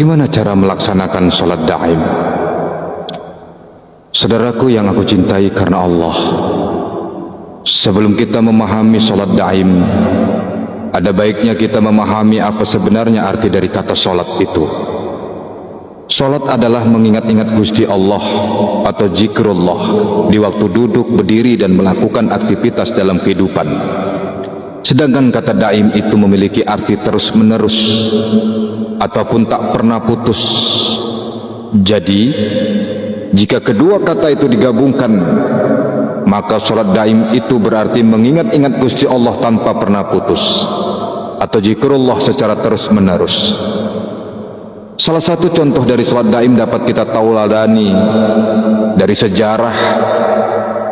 Bagaimana cara melaksanakan sholat daim? Saudaraku yang aku cintai karena Allah, sebelum kita memahami sholat daim, ada baiknya kita memahami apa sebenarnya arti dari kata sholat itu. Sholat adalah mengingat-ingat Gusti Allah atau zikrullah di waktu duduk, berdiri dan melakukan aktivitas dalam kehidupan. Sedangkan kata daim itu memiliki arti terus-menerus ataupun tak pernah putus. Jadi, jika kedua kata itu digabungkan, maka sholat daim itu berarti mengingat-ingat Gusti Allah tanpa pernah putus, atau zikrullah secara terus-menerus. Salah satu contoh dari sholat daim dapat kita tauladani dari sejarah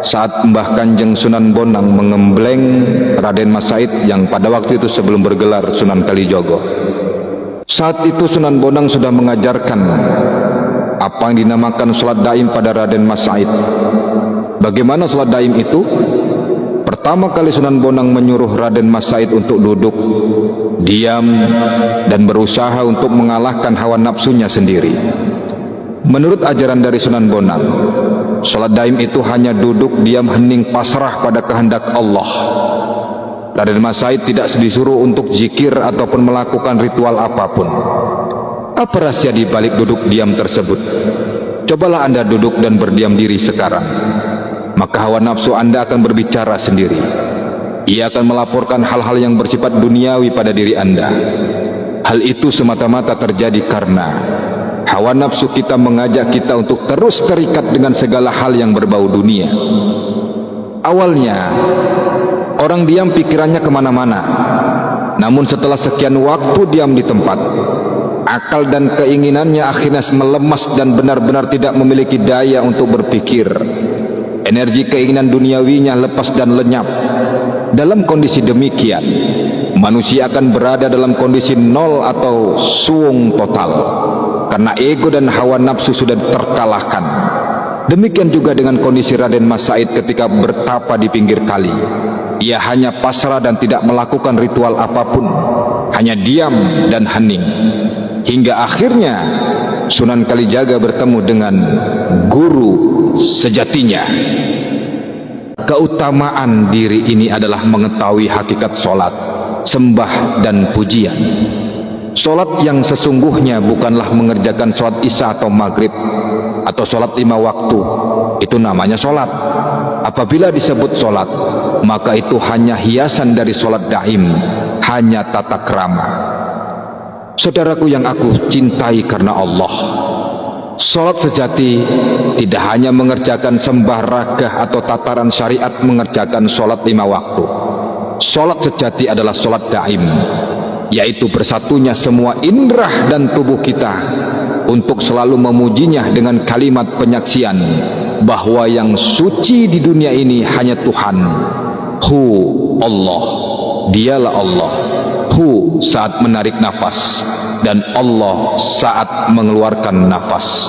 saat Mbah Kanjeng Sunan Bonang mengembleng Raden Mas Said yang pada waktu itu sebelum bergelar Sunan Kalijogo. Saat itu Sunan Bonang sudah mengajarkan apa yang dinamakan sholat daim pada Raden Mas Said. Bagaimana sholat daim itu? Pertama kali Sunan Bonang menyuruh Raden Mas Said untuk duduk, diam, dan berusaha untuk mengalahkan hawa nafsunya sendiri. Menurut ajaran dari Sunan Bonang, sholat daim itu hanya duduk, diam, hening, pasrah pada kehendak Allah. Raden Mas Said tidak disuruh untuk zikir ataupun melakukan ritual apapun. Apa rahasia di balik duduk diam tersebut? Cobalah Anda duduk dan berdiam diri sekarang, maka hawa nafsu Anda akan berbicara sendiri. Ia akan melaporkan hal-hal yang bersifat duniawi pada diri Anda. Hal itu semata-mata terjadi karena hawa nafsu kita mengajak kita untuk terus terikat dengan segala hal yang berbau dunia. Awalnya orang diam pikirannya kemana-mana, namun setelah sekian waktu diam di tempat, akal dan keinginannya akhirnya melemas dan benar-benar tidak memiliki daya untuk berpikir. Energi keinginan duniawinya lepas dan lenyap. Dalam kondisi demikian, manusia akan berada dalam kondisi nol atau suung total, karena ego dan hawa nafsu sudah terkalahkan. Demikian juga dengan kondisi Raden Mas Said ketika bertapa di pinggir kali. Ia hanya pasrah dan tidak melakukan ritual apapun, hanya diam dan hening. Hingga akhirnya Sunan Kalijaga bertemu dengan guru sejatinya. Keutamaan diri ini adalah mengetahui hakikat solat, sembah dan pujian. Solat yang sesungguhnya bukanlah mengerjakan solat isya atau maghrib atau solat 5 waktu. Itu namanya solat. Apabila disebut solat, maka itu hanya hiasan dari solat daim, hanya tata krama. Saudaraku yang aku cintai karena Allah, solat sejati tidak hanya mengerjakan sembah ragah atau tataran syariat mengerjakan solat 5 waktu. Solat sejati adalah solat daim, yaitu bersatunya semua indrah dan tubuh kita untuk selalu memujinya dengan kalimat penyaksian bahwa yang suci di dunia ini hanya Tuhan. Hu Allah, dialah Allah. Hu saat menarik nafas dan Allah saat mengeluarkan nafas.